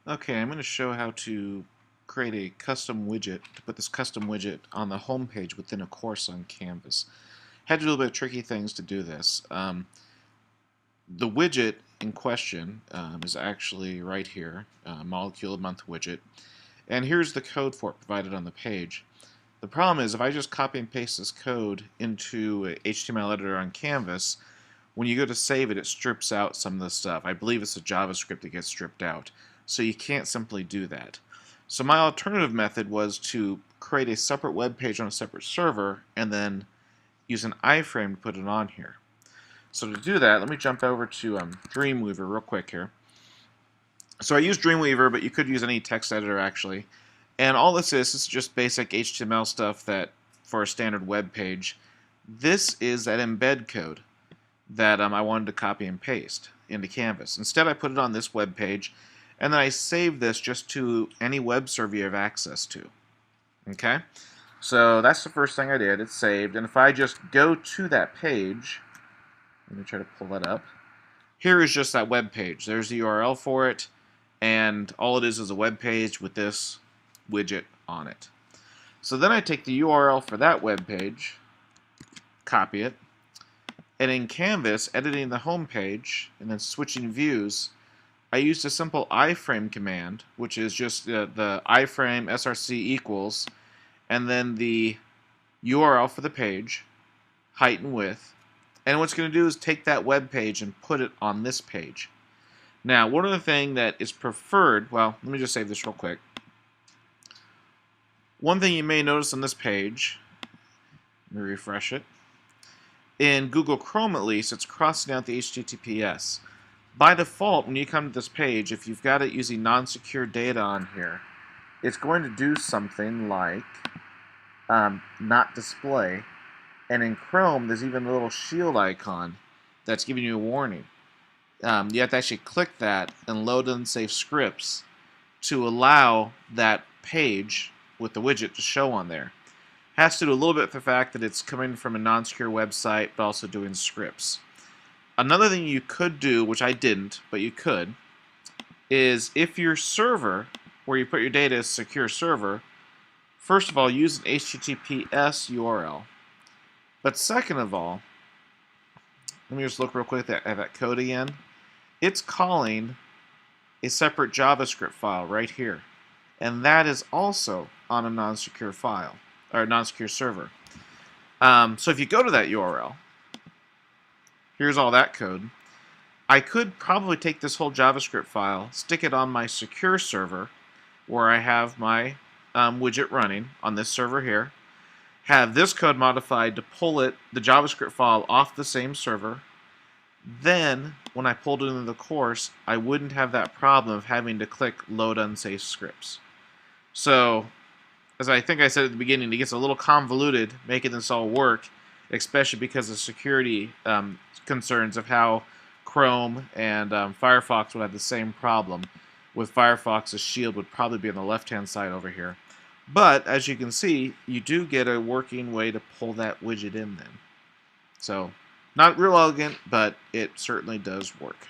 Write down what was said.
Okay, I'm going to show how to create a custom widget, to put this custom widget on the home page within a course on Canvas. Had to do a little bit of tricky things to do this. The widget in question is actually right here, molecule of month widget, and here's the code for it provided on the page. The problem is if I just copy and paste this code into a HTML editor on Canvas, when you go to save it, it strips out some of the stuff. I believe it's a JavaScript that gets stripped out. So you can't simply do that. So my alternative method was to create a separate web page on a separate server and then use an iFrame to put it on here. So to do that, let me jump over to Dreamweaver real quick here. So I use Dreamweaver, but you could use any text editor actually. And all this is just basic HTML stuff that for a standard web page. This is that embed code that I wanted to copy and paste into Canvas. Instead, I put it on this web page, and then I save this just to any web server you have access to. Okay? So that's the first thing I did. It's saved. And if I just go to that page, let me try to pull that up. Here is just that web page. There's the URL for it, and all it is a web page with this widget on it. So then I take the URL for that web page, copy it, and in Canvas, editing the home page and then switching views, I used a simple iFrame command, which is just the iFrame src equals, and then the URL for the page, height and width. And what's going to do is take that web page and put it on this page. Now, one other thing that is preferred, well, let me just save this real quick. One thing you may notice on this page, let me refresh it. In Google Chrome, at least, it's crossing out the HTTPS. By default, when you come to this page, if you've got it using non-secure data on here, it's going to do something like not display. And in Chrome, there's even a little shield icon that's giving you a warning. You have to actually click that and load unsafe scripts to allow that page with the widget to show on there. Has to do a little bit with the fact that it's coming from a non-secure website, but also doing scripts. Another thing you could do, which I didn't, but you could, is if your server, where you put your data is a secure server, first of all, use an HTTPS URL. But second of all, let me just look real quick at that code again. It's calling a separate JavaScript file right here. And that is also on a non-secure file, or a non-secure server. So if you go to that URL, here's all that code. I could probably take this whole JavaScript file, stick it on my secure server, where I have my widget running on this server here, have this code modified to pull the JavaScript file off the same server. Then, when I pulled it into the course, I wouldn't have that problem of having to click load unsafe scripts. So, as I think I said at the beginning, it gets a little convoluted making this all work, especially because of security concerns of how Chrome and Firefox would have the same problem. With Firefox's shield would probably be on the left-hand side over here. But, as you can see, you do get a working way to pull that widget in then. So, not real elegant, but it certainly does work.